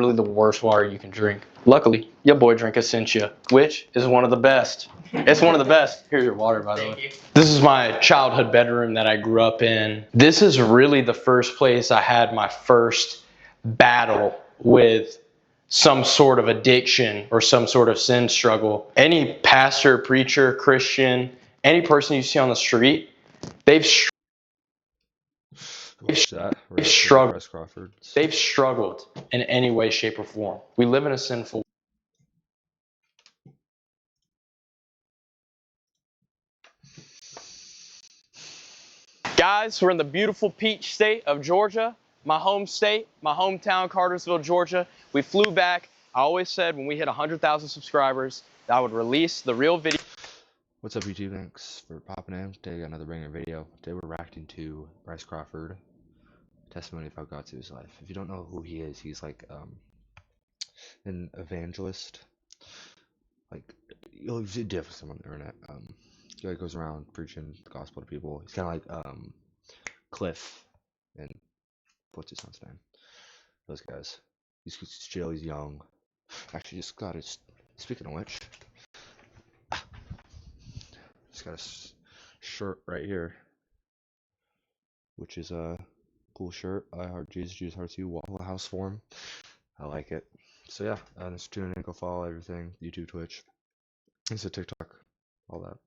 literally the worst water you can drink. Luckily, your boy Drink Essentia, which is one of the best. It's one of the best. Here's your water, by the way. This is my childhood bedroom that I grew up in. This is really the first place I had my first battle with some sort of addiction or some sort of sin struggle. Any pastor, preacher, Christian, any person you see on the street, they've struggled. Bryce Crawford. They've struggled in any way, shape, or form. We live in a sinful world. Guys, we're in the beautiful peach state of Georgia, my home state, my hometown, Cartersville, Georgia. We flew back. I always said when we hit 100,000 subscribers, that I would release the real video. What's up, YouTube? Thanks for popping in. Today, I got another banger video. Today, we're reacting to Bryce Crawford, testimony of how God saved his life. If you don't know who he is, he's like an evangelist. Like, you'll see different on the internet. He like goes around preaching the gospel to people. He's kind of like Cliff and what's his son's name? Those guys. He's chill. He's young. Actually, just got his. Speaking of which, just got a shirt right here, which is a cool shirt. I heart Jesus, Jesus hearts you. Waffle House form. I like it. So yeah, just tune in, go follow everything. YouTube, Twitch, Insta, TikTok, all that.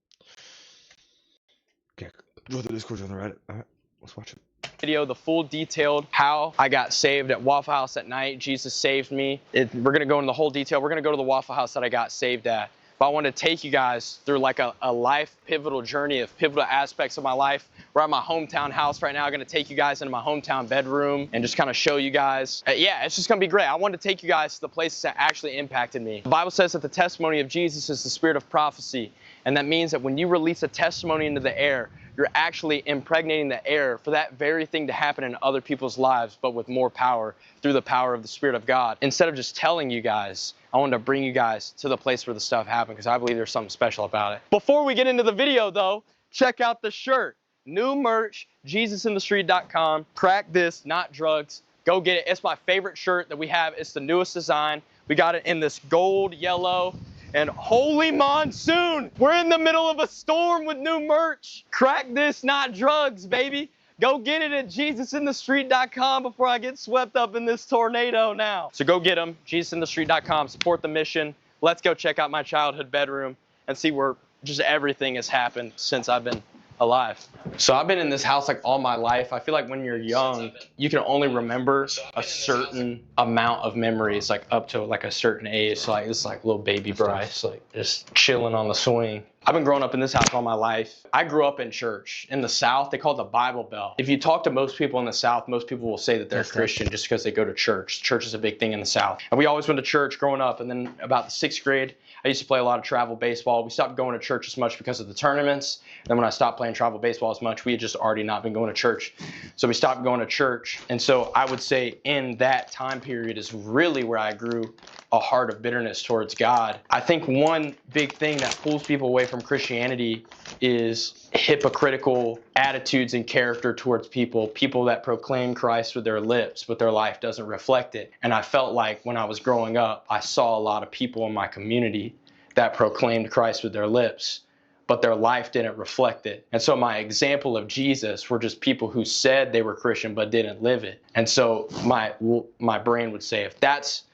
Okay, join the Discord, join the Reddit. All right, let's watch it. Video, the full detailed how I got saved at Waffle House at night. Jesus saved me. We're gonna go into the whole detail. We're gonna go to the Waffle House that I got saved at. But I want to take you guys through like a life pivotal journey of pivotal aspects of my life. We're at my hometown house right now. I'm going to take you guys into my hometown bedroom and just kind of show you guys. Yeah, it's just going to be great. I want to take you guys to the places that actually impacted me. The Bible says that the testimony of Jesus is the spirit of prophecy. And that means that when you release a testimony into the air, you're actually impregnating the air for that very thing to happen in other people's lives, but with more power through the power of the Spirit of God. Instead of just telling you guys, I wanted to bring you guys to the place where the stuff happened because I believe there's something special about it. Before we get into the video though, check out the shirt. New merch, JesusInTheStreet.com. Crack this, not drugs. Go get it. It's my favorite shirt that we have. It's the newest design. We got it in this gold, yellow, and holy monsoon. We're in the middle of a storm with new merch. Crack this, not drugs, baby. Go get it at JesusInTheStreet.com before I get swept up in this tornado now. So go get them, JesusInTheStreet.com. Support the mission. Let's go check out my childhood bedroom and see where just everything has happened since I've been alive. So I've been in this house like all my life. I feel like when you're young, you can only remember a certain amount of memories, like up to like a certain age. So like it's like little baby Bryce, like just chilling on the swing. I've been growing up in this house all my life. I grew up in church. In the South, they call it the Bible Belt. If you talk to most people in the South, most people will say that they're Christian just because they go to church. Church is a big thing in the South. And we always went to church growing up. And then about the 6th grade, I used to play a lot of travel baseball. We stopped going to church as much because of the tournaments. And then when I stopped playing travel baseball as much, we had just already not been going to church. So we stopped going to church. And so I would say in that time period is really where I grew a heart of bitterness towards God. I think one big thing that pulls people away from Christianity is hypocritical attitudes and character towards people that proclaim Christ with their lips, but their life doesn't reflect it. And I felt like when I was growing up, I saw a lot of people in my community that proclaimed Christ with their lips, but their life didn't reflect it. And so my example of Jesus were just people who said they were Christian but didn't live it. And so my brain would say, if that's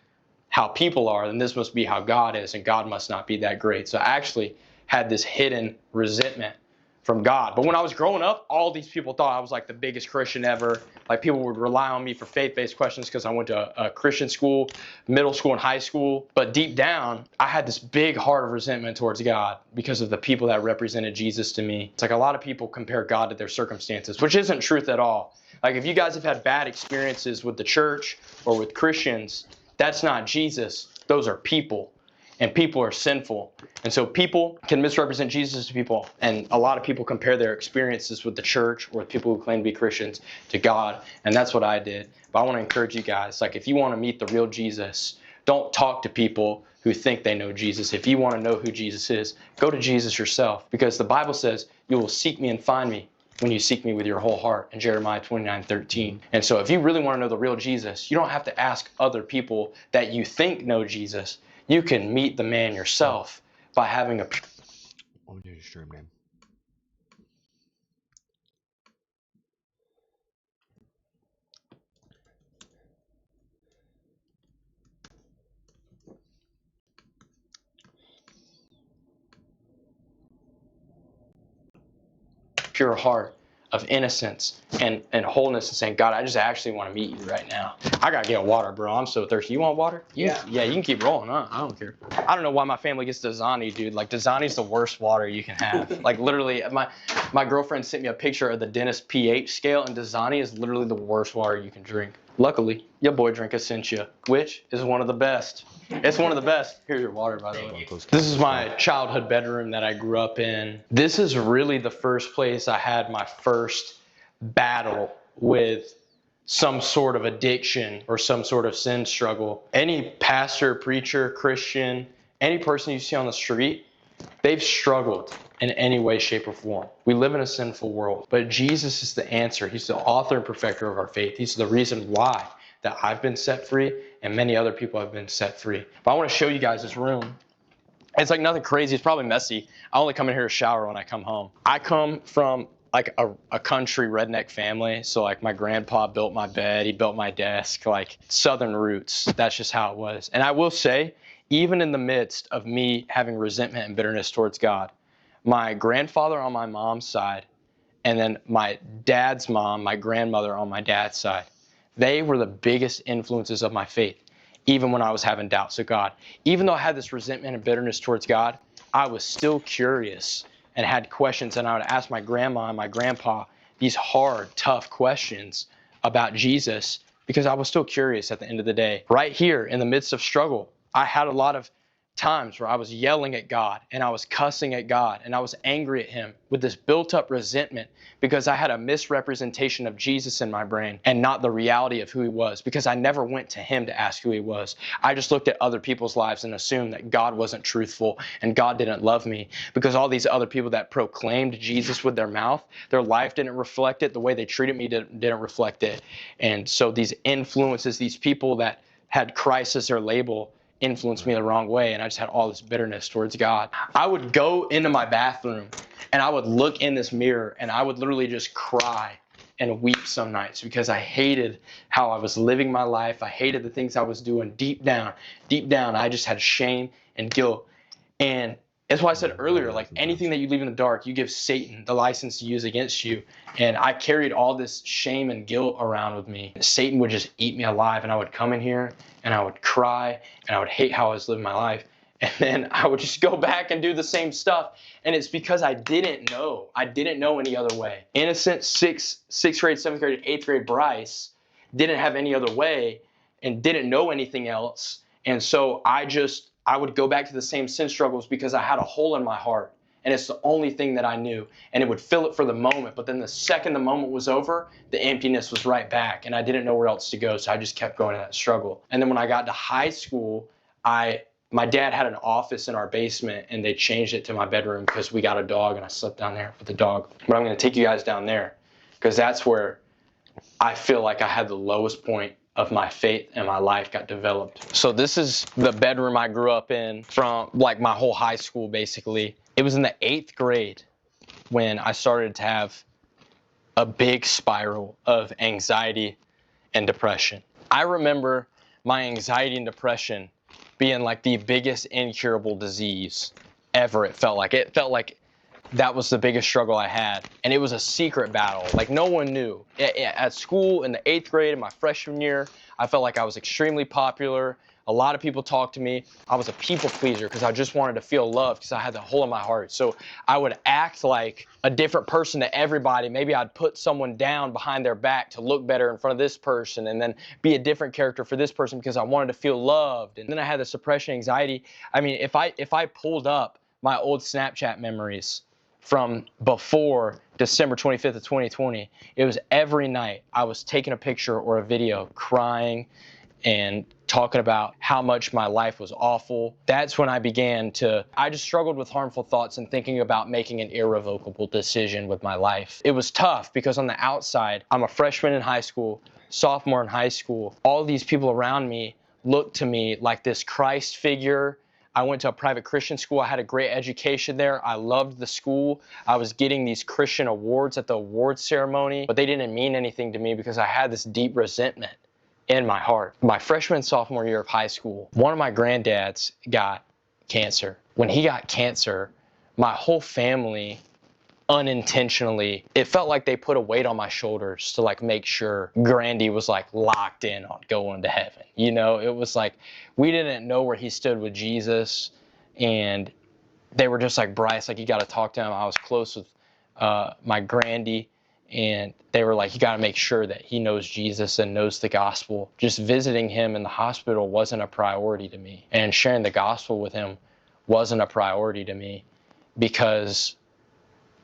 how people are, then this must be how God is, and God must not be that great. So I actually had this hidden resentment from God. But when I was growing up, all these people thought I was like the biggest Christian ever. Like people would rely on me for faith-based questions because I went to a Christian school, middle school and high school. But deep down, I had this big heart of resentment towards God because of the people that represented Jesus to me. It's like a lot of people compare God to their circumstances, which isn't truth at all. Like if you guys have had bad experiences with the church or with Christians, that's not Jesus. Those are people. And people are sinful. And so people can misrepresent Jesus to people. And a lot of people compare their experiences with the church or with people who claim to be Christians to God. And that's what I did. But I want to encourage you guys, like if you want to meet the real Jesus, don't talk to people who think they know Jesus. If you want to know who Jesus is, go to Jesus yourself. Because the Bible says you will seek me and find me when you seek me with your whole heart in Jeremiah 29:13. And so if you really want to know the real Jesus, you don't have to ask other people that you think know Jesus. You can meet the man yourself by having a... What was your stream name? pure heart of innocence and wholeness and saying, God, I just actually want to meet you right now. I got to get water, bro. I'm so thirsty. You want water? Yeah, you can keep rolling. I don't care. I don't know why my family gets Dasani, dude. Like, Dasani's the worst water you can have. Like, literally, my girlfriend sent me a picture of the dentist pH scale, and Dasani is literally the worst water you can drink. Luckily, your boy drink Essentia, which is one of the best. It's one of the best. Here's your water, by the way. This is my childhood bedroom that I grew up in. This is really the first place I had my first battle with some sort of addiction or some sort of sin struggle. Any pastor, preacher, Christian, any person you see on the street, they've struggled in any way, shape, or form. We live in a sinful world, but Jesus is the answer. He's the author and perfecter of our faith. He's the reason why that I've been set free and many other people have been set free. But I want to show you guys this room. It's like nothing crazy. It's probably messy. I only come in here to shower when I come home. I come from like a country redneck family. So like my grandpa built my bed. He built my desk, like Southern roots. That's just how it was. And I will say, even in the midst of me having resentment and bitterness towards God, my grandfather on my mom's side, and then my dad's mom, my grandmother on my dad's side, they were the biggest influences of my faith, even when I was having doubts of God. Even though I had this resentment and bitterness towards God, I was still curious and had questions, and I would ask my grandma and my grandpa these hard, tough questions about Jesus because I was still curious at the end of the day. Right here in the midst of struggle, I had a lot of times where I was yelling at God and I was cussing at God and I was angry at him with this built up resentment because I had a misrepresentation of Jesus in my brain and not the reality of who he was, because I never went to him to ask who he was. I just looked at other people's lives and assumed that God wasn't truthful and God didn't love me because all these other people that proclaimed Jesus with their mouth, their life didn't reflect it. The way they treated me didn't reflect it. And so these influences, these people that had Christ as their label, influenced me the wrong way, and I just had all this bitterness towards God. I would go into my bathroom and I would look in this mirror and I would literally just cry and weep some nights because I hated how I was living my life. I hated the things I was doing. Deep down, I just had shame and guilt. And that's why I said earlier, like anything that you leave in the dark, you give Satan the license to use against you. And I carried all this shame and guilt around with me. Satan would just eat me alive, and I would come in here and I would cry and I would hate how I was living my life. And then I would just go back and do the same stuff. And it's because I didn't know. I didn't know any other way. Innocent sixth grade, 7th grade, 8th grade Bryce didn't have any other way and didn't know anything else. And so I would go back to the same sin struggles because I had a hole in my heart. And it's the only thing that I knew. And it would fill it for the moment. But then the second the moment was over, the emptiness was right back. And I didn't know where else to go. So I just kept going to that struggle. And then when I got to high school, my dad had an office in our basement and they changed it to my bedroom because we got a dog and I slept down there with the dog. But I'm going to take you guys down there because that's where I feel like I had the lowest point of my faith and my life got developed. So this is the bedroom I grew up in from like my whole high school, basically. It was in the 8th grade when I started to have a big spiral of anxiety and depression. I remember my anxiety and depression being like the biggest incurable disease ever. It felt like that was the biggest struggle I had. And it was a secret battle. Like no one knew. At school in the 8th grade, in my freshman year, I felt like I was extremely popular. A lot of people talked to me. I was a people pleaser because I just wanted to feel loved because I had that hole in my heart. So I would act like a different person to everybody. Maybe I'd put someone down behind their back to look better in front of this person and then be a different character for this person because I wanted to feel loved. And then I had the suppression anxiety. I mean, if I pulled up my old Snapchat memories from before December 25th of 2020, it was every night I was taking a picture or a video crying and talking about how much my life was awful. That's when I just struggled with harmful thoughts and thinking about making an irrevocable decision with my life. It was tough because on the outside, I'm a freshman in high school, sophomore in high school. All these people around me looked to me like this Christ figure. I went to a private Christian school. I had a great education there. I loved the school. I was getting these Christian awards at the awards ceremony, but they didn't mean anything to me because I had this deep resentment in my heart. My freshman and sophomore year of high school, one of my granddads got cancer. When he got cancer, my whole family unintentionally, it felt like they put a weight on my shoulders to like make sure Grandy was like locked in on going to heaven. You know, it was like we didn't know where he stood with Jesus, and they were just like, Bryce, like you got to talk to him. I was close with my Grandy, and they were like, you got to make sure that he knows Jesus and knows the gospel. Just visiting him in the hospital wasn't a priority to me, and sharing the gospel with him wasn't a priority to me because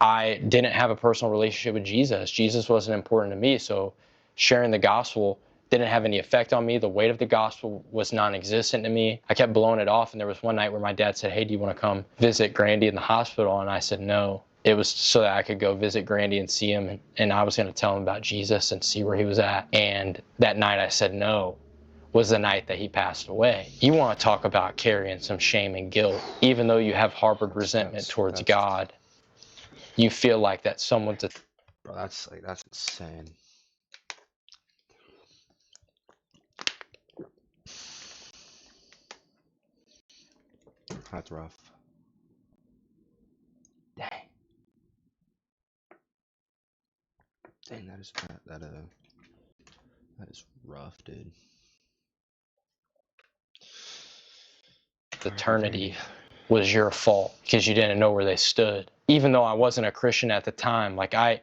I didn't have a personal relationship with Jesus. Jesus wasn't important to me, so sharing the gospel didn't have any effect on me. The weight of the gospel was non-existent to me. I kept blowing it off, and there was one night where my dad said, hey, do you want to come visit Grandy in the hospital? And I said no. It was so that I could go visit Grandy and see him, and I was going to tell him about Jesus and see where he was at. And that night I said no was the night that he passed away. You want to talk about carrying some shame and guilt, even though you have harbored resentment towards God. You feel like that someone's Bro, that's insane. That's rough. Dang. Dang, that is rough, dude. eternity was your fault because you didn't know where they stood. Even though I wasn't a Christian at the time, like I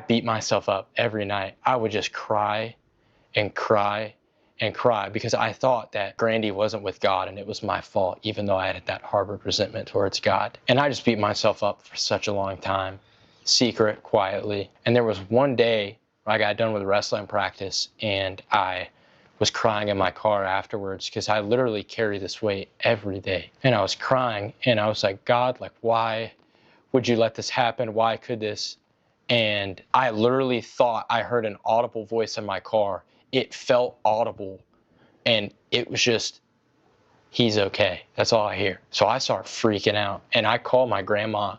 beat myself up every night. I would just cry and cry and cry because I thought that Grandy wasn't with God and it was my fault, even though I had that harbored resentment towards God. And I just beat myself up for such a long time, secret, quietly. And there was one day I got done with wrestling practice and I was crying in my car afterwards because I literally carry this weight every day. And I was crying and I was like, God, like, why would you let this happen? Why could this? And I literally thought I heard an audible voice in my car. It felt audible, and it was just, he's okay. That's all I hear. So I start freaking out, and I call my grandma,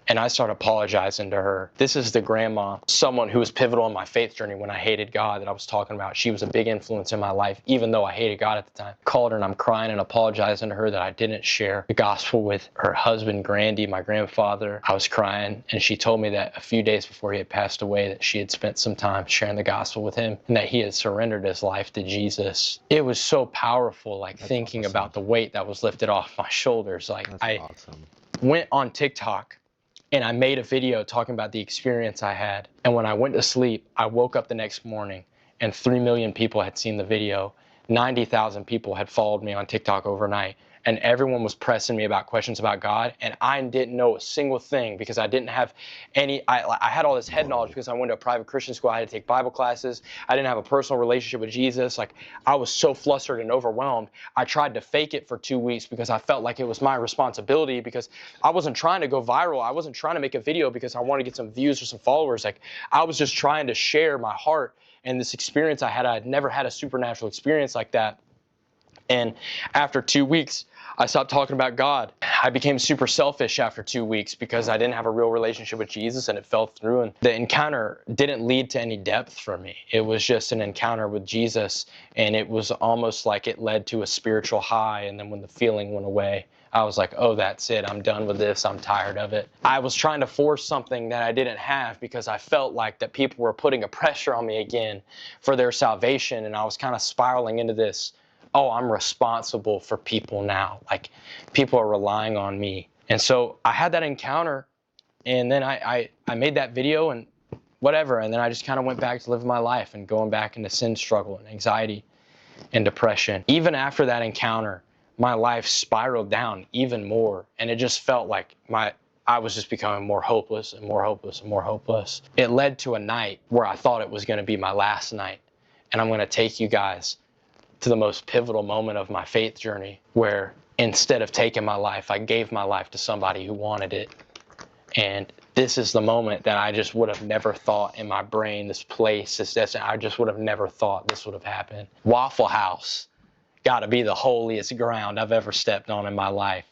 and I start apologizing to her. This is the grandma, someone who was pivotal in my faith journey when I hated God that I was talking about. She was a big influence in my life, even though I hated God at the time. Called her and I'm crying and apologizing to her that I didn't share the gospel with her husband, Grandy, my grandfather. I was crying, and she told me that a few days before he had passed away that she had spent some time sharing the gospel with him and that he had surrendered his life to Jesus. It was so powerful, like that's thinking awesome. About the weight that was lifted off my shoulders. Like that's awesome. Went on TikTok and I made a video talking about the experience I had. And when I went to sleep, I woke up the next morning and 3 million people had seen the video. 90,000 people had followed me on TikTok overnight. And everyone was pressing me about questions about God. And I didn't know a single thing because I didn't have any, I had all this head knowledge because I went to a private Christian school. I had to take Bible classes. I didn't have a personal relationship with Jesus. Like I was so flustered and overwhelmed. I tried to fake it for 2 weeks because I felt like it was my responsibility because I wasn't trying to go viral. I wasn't trying to make a video because I wanted to get some views or some followers. Like I was just trying to share my heart and this experience I had. I had never had a supernatural experience like that. And after 2 weeks, I stopped talking about God. I became super selfish after 2 weeks because I didn't have a real relationship with Jesus and it fell through. And the encounter didn't lead to any depth for me. It was just an encounter with Jesus, and it was almost like it led to a spiritual high. And then when the feeling went away, I was like, oh, that's it. I'm done with this. I'm tired of it. I was trying to force something that I didn't have because I felt like that people were putting a pressure on me again for their salvation. And I was kind of spiraling into this, oh, I'm responsible for people now. Like people are relying on me. And so I had that encounter, and then I made that video and whatever. And then I just kind of went back to living my life and going back into sin struggle and anxiety and depression. Even after that encounter, my life spiraled down even more. And it just felt like I was just becoming more hopeless and more hopeless and more hopeless. It led to a night where I thought it was going to be my last night. And I'm going to take you guys to the most pivotal moment of my faith journey, where instead of taking my life, I gave my life to somebody who wanted it. And this is the moment that I just would have never thought in my brain, this place, this destination, I just would have never thought this would have happened. Waffle House got to be the holiest ground I've ever stepped on in my life.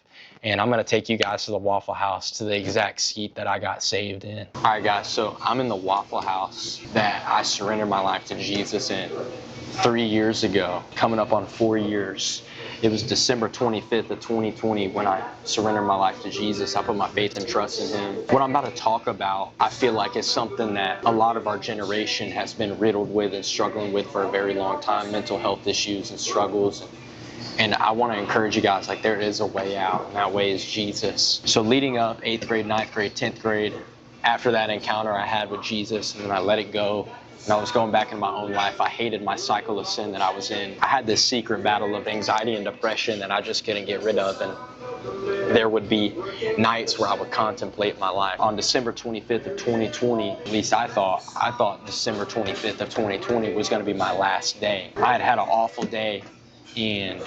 And I'm going to take you guys to the Waffle House, to the exact seat that I got saved in. All right, guys, so I'm in the Waffle House that I surrendered my life to Jesus in 3 years ago, coming up on 4 years. It was December 25th of 2020 when I surrendered my life to Jesus. I put my faith and trust in Him. What I'm about to talk about, I feel like is something that a lot of our generation has been riddled with and struggling with for a very long time, mental health issues and struggles. And I want to encourage you guys, like, there is a way out, and that way is Jesus. So leading up 8th grade, 9th grade, 10th grade, after that encounter I had with Jesus, and then I let it go, and I was going back in my own life, I hated my cycle of sin that I was in. I had this secret battle of anxiety and depression that I just couldn't get rid of, and there would be nights where I would contemplate my life. On December 25th of 2020, at least I thought December 25th of 2020 was going to be my last day. I had had an awful day, and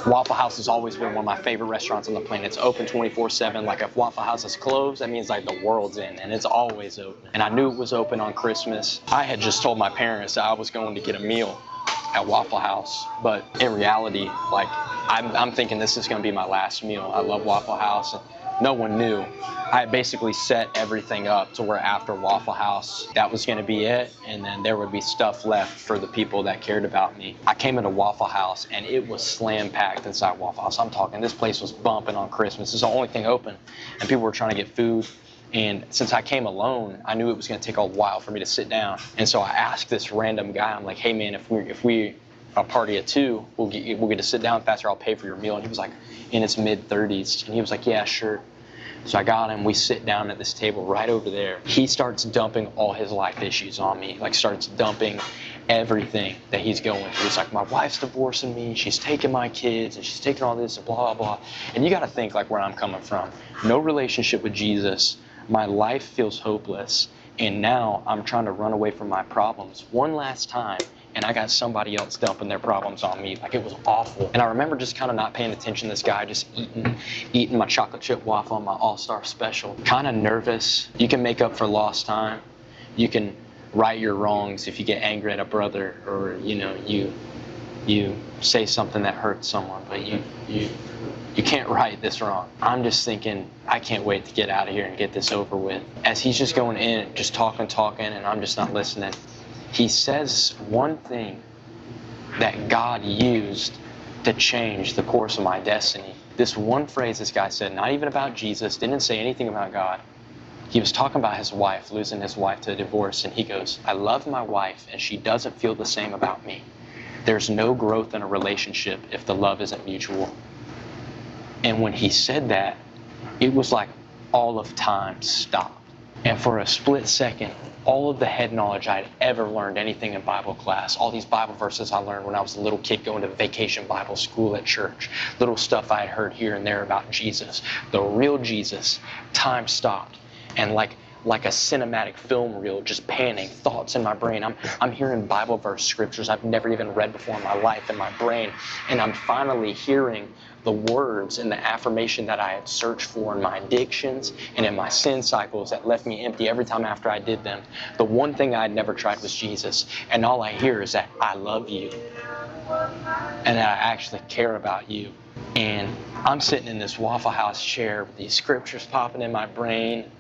Waffle House has always been one of my favorite restaurants on the planet. It's open 24/7. Like, if Waffle House is closed, that means like the world's in, and it's always open. And I knew it was open on Christmas. I had just told my parents that I was going to get a meal at Waffle House, but in reality, like, I'm thinking this is going to be my last meal. I love Waffle House, and no one knew. I had basically set everything up to where after Waffle House, that was going to be it, and then there would be stuff left for the people that cared about me. I came into Waffle House, and it was slam-packed inside Waffle House. I'm talking, this place was bumping on Christmas. It's the only thing open, and people were trying to get food. And since I came alone, I knew it was going to take a while for me to sit down. And so I asked this random guy, I'm like, hey man, if we a party at 2, we'll get to sit down faster, I'll pay for your meal. And he was like in his mid-30s, and he was like, yeah, sure. So I got him, we sit down at this table right over there. He starts dumping all his life issues on me, like starts dumping everything that he's going through. He's like, my wife's divorcing me, she's taking my kids, and she's taking all this, and blah, blah, blah. And you got to think like where I'm coming from. No relationship with Jesus. My life feels hopeless, and now I'm trying to run away from my problems one last time, and I got somebody else dumping their problems on me. Like, it was awful. And I remember just kind of not paying attention to this guy, just eating my chocolate chip waffle on my all-star special. Kind of nervous. You can make up for lost time. You can right your wrongs if you get angry at a brother, or, you know, you say something that hurts someone, but you can't right this wrong. I'm just thinking, I can't wait to get out of here and get this over with. As he's just going in, just talking, and I'm just not listening, he says one thing that God used to change the course of my destiny. This one phrase this guy said, not even about Jesus, didn't say anything about God. He was talking about his wife, losing his wife to a divorce, and he goes, I love my wife, and she doesn't feel the same about me. There's no growth in a relationship if the love isn't mutual. And when he said that, it was like all of time stopped. And for a split second, all of the head knowledge I'd ever learned anything in Bible class, all these Bible verses I learned when I was a little kid going to vacation Bible school at church, little stuff I had heard here and there about Jesus, the real Jesus, time stopped. And like a cinematic film reel, just panning, thoughts in my brain. I'm hearing Bible verse scriptures I've never even read before in my life in my brain. And I'm finally hearing the words and the affirmation that I had searched for in my addictions and in my sin cycles that left me empty every time after I did them. The one thing I had never tried was Jesus. And all I hear is that I love you and that I actually care about you. And I'm sitting in this Waffle House chair with these scriptures popping in my brain.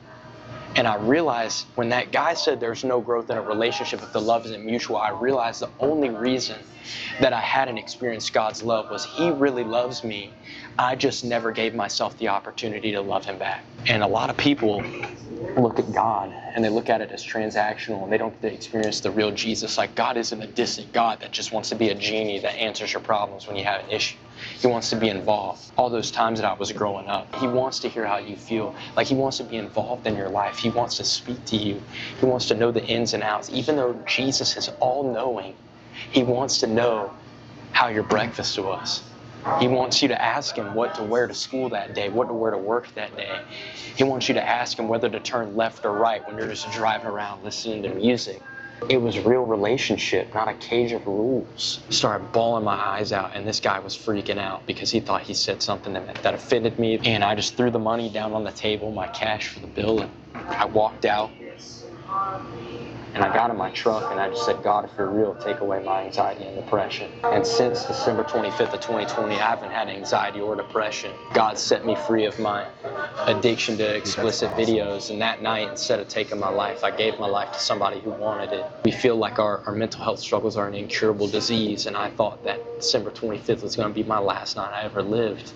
And I realized when that guy said there's no growth in a relationship if the love isn't mutual, I realized the only reason that I hadn't experienced God's love was He really loves me. I just never gave myself the opportunity to love Him back. And a lot of people look at God and they look at it as transactional, and they don't get to experience the real Jesus. Like, God isn't a distant God that just wants to be a genie that answers your problems when you have an issue. He wants to be involved. All those times that I was growing up, He wants to hear how you feel. Like, He wants to be involved in your life. He wants to speak to you. He wants to know the ins and outs. Even though Jesus is all-knowing, He wants to know how your breakfast was. He wants you to ask Him what to wear to school that day, what to wear to work that day. He wants you to ask Him whether to turn left or right when you're just driving around listening to music. It was real relationship, not a cage of rules. Started bawling my eyes out, and this guy was freaking out because he thought he said something that offended me. And I just threw the money down on the table, my cash for the bill, and I walked out. And I got in my truck and I just said, God, if you're real, take away my anxiety and depression. And since December 25th of 2020, I haven't had anxiety or depression. God set me free of my addiction to explicit videos. And that night, instead of taking my life, I gave my life to somebody who wanted it. We feel like our mental health struggles are an incurable disease. And I thought that December 25th was going to be my last night I ever lived.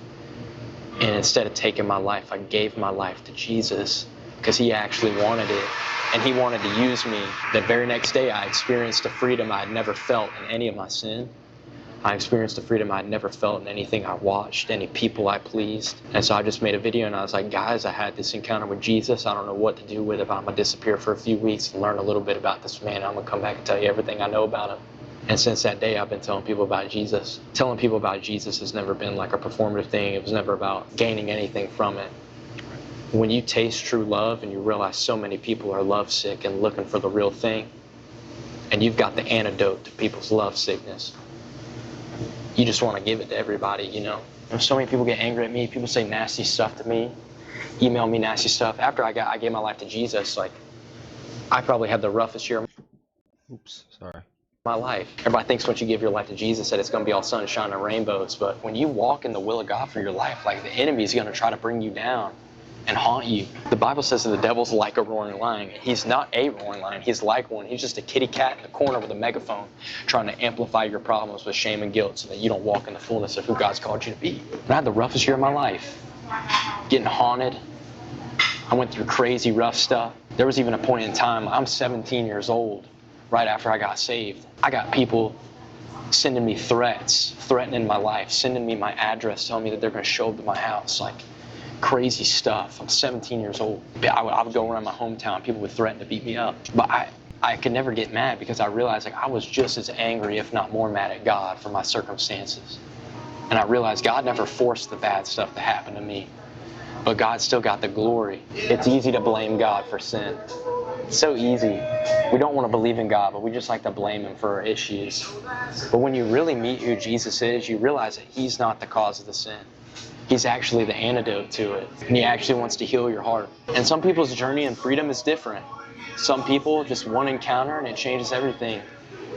And instead of taking my life, I gave my life to Jesus because he actually wanted it. And he wanted to use me. The very next day, I experienced a freedom I had never felt in any of my sin. I experienced a freedom I had never felt in anything I watched, any people I pleased. And so I just made a video and I was like, guys, I had this encounter with Jesus. I don't know what to do with it, but I'm going to disappear for a few weeks and learn a little bit about this man. I'm going to come back and tell you everything I know about him. And since that day, I've been telling people about Jesus. Telling people about Jesus has never been like a performative thing. It was never about gaining anything from it. When you taste true love and you realize so many people are lovesick and looking for the real thing, and you've got the antidote to people's love sickness, you just want to give it to everybody, you know. So many people get angry at me. People say nasty stuff to me, email me nasty stuff. After I gave my life to Jesus, like, I probably had the roughest year of my life. Everybody thinks once you give your life to Jesus that it's going to be all sunshine and rainbows, but when you walk in the will of God for your life, like, the enemy is going to try to bring you down and haunt you. The Bible says that the devil's like a roaring lion. He's not a roaring lion. He's like one. He's just a kitty cat in the corner with a megaphone trying to amplify your problems with shame and guilt so that you don't walk in the fullness of who God's called you to be. And I had the roughest year of my life. Getting haunted. I went through crazy rough stuff. There was even a point in time, I'm 17 years old, right after I got saved. I got people sending me threats, threatening my life, sending me my address, telling me that they're going to show up to my house. Like, crazy stuff. I'm 17 years old. I would go around my hometown. People would threaten to beat me up. But I could never get mad because I realized, like, I was just as angry, if not more mad at God for my circumstances. And I realized God never forced the bad stuff to happen to me. But God still got the glory. It's easy to blame God for sin. It's so easy. We don't want to believe in God, but we just like to blame him for our issues. But when you really meet who Jesus is, you realize that he's not the cause of the sin. He's actually the antidote to it. And he actually wants to heal your heart. And some people's journey in freedom is different. Some people, just one encounter and it changes everything.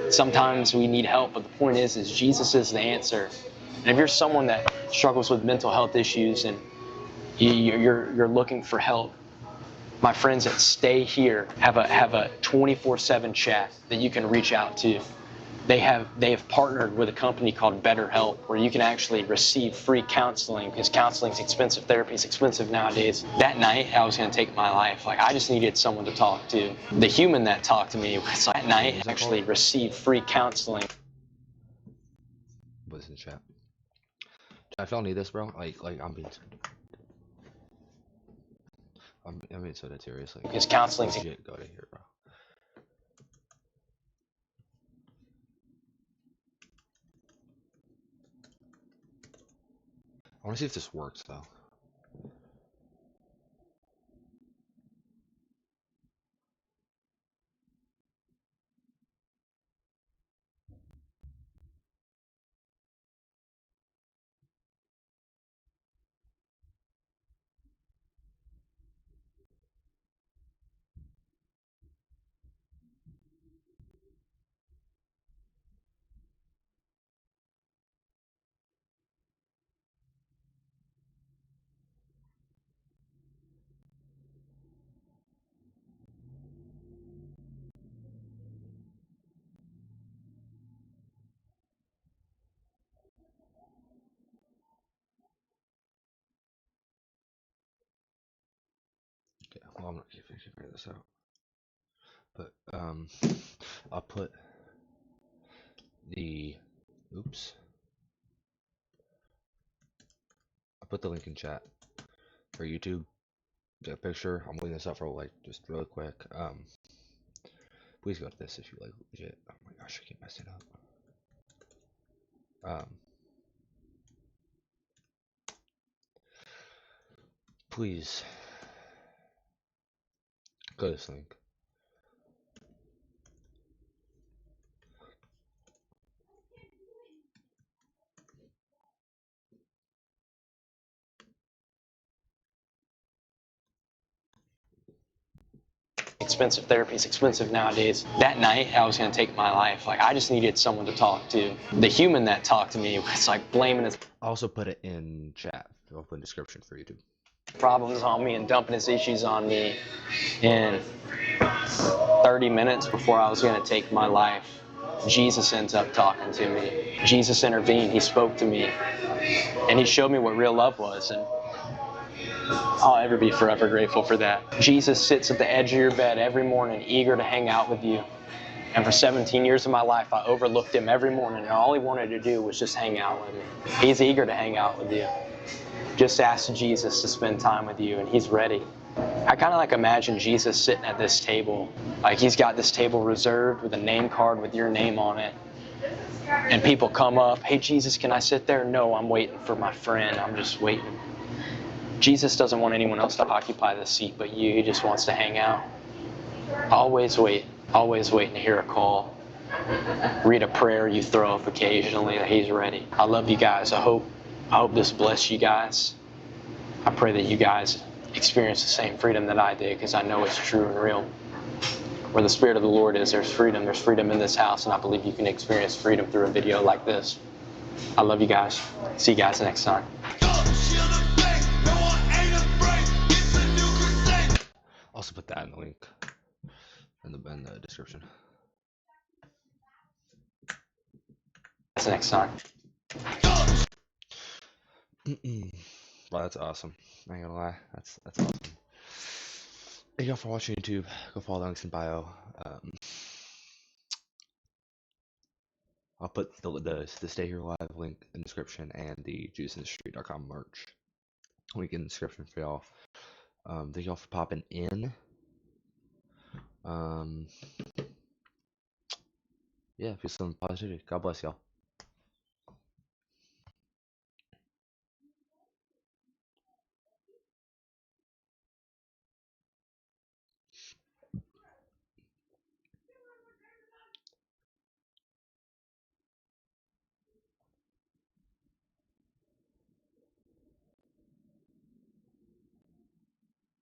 Sometimes we need help, but the point is Jesus is the answer. And if you're someone that struggles with mental health issues and you're looking for help, my friends at Stay Here have a 24/7 chat that you can reach out to. They have partnered with a company called BetterHelp, where you can actually receive free counseling, because counseling is expensive, therapy is expensive nowadays. That night, I was going to take my life. Like, I just needed someone to talk to. The human that talked to me was like, that night, actually received free counseling. What's in the chat? If y'all need this, bro, like I'm being so dead serious. Like, Because counseling's legit, go to here, bro. I want to see if this works, though. Okay, well, I'm not figuring this out. But, I'll put the, I'll put the link in chat for YouTube. Get a picture. I'm leaving this up for, like, just really quick. Please go to this if you like legit. Oh my gosh, I keep messing up. Please go to this link. expensive. Therapy's expensive nowadays. That night, I was going to take my life. Like, I just needed someone to talk to. The human that talked to me was like blaming his I'll also put it in chat. I'll put in the description for YouTube. problems on me and dumping his issues on me. And 30 minutes before I was going to take my life, Jesus ends up talking to me. Jesus intervened. He spoke to me. And he showed me what real love was. And I'll ever be forever grateful for that. Jesus sits at the edge of your bed every morning, eager to hang out with you. And for 17 years of my life, I overlooked him every morning, and all he wanted to do was just hang out with me. He's eager to hang out with you. Just ask Jesus to spend time with you, and he's ready. I kind of like imagine Jesus sitting at this table, like he's got this table reserved with a name card with your name on it. And people come up, hey Jesus, can I sit there? No, I'm waiting for my friend. I'm just waiting. Jesus doesn't want anyone else to occupy the seat but you. He just wants to hang out. Always waiting to hear a call. Read a prayer you throw up occasionally. He's ready. I love you guys. I hope this blessed you guys. I pray that you guys experience the same freedom that I did, because I know it's true and real. Where the Spirit of the Lord is, there's freedom. There's freedom in this house, and I believe you can experience freedom through a video like this. I love you guys. See you guys next time. Also put that in the link in the description. See you next time. Wow, that's awesome. I ain't gonna lie, that's awesome. Thank y'all for watching YouTube. Go follow the links in bio. I'll put the Stay Here Live link in the description and the juiceinthestreet.com merch link in the description for y'all. Thank y'all for popping in. Yeah, peace and positivity. God bless y'all.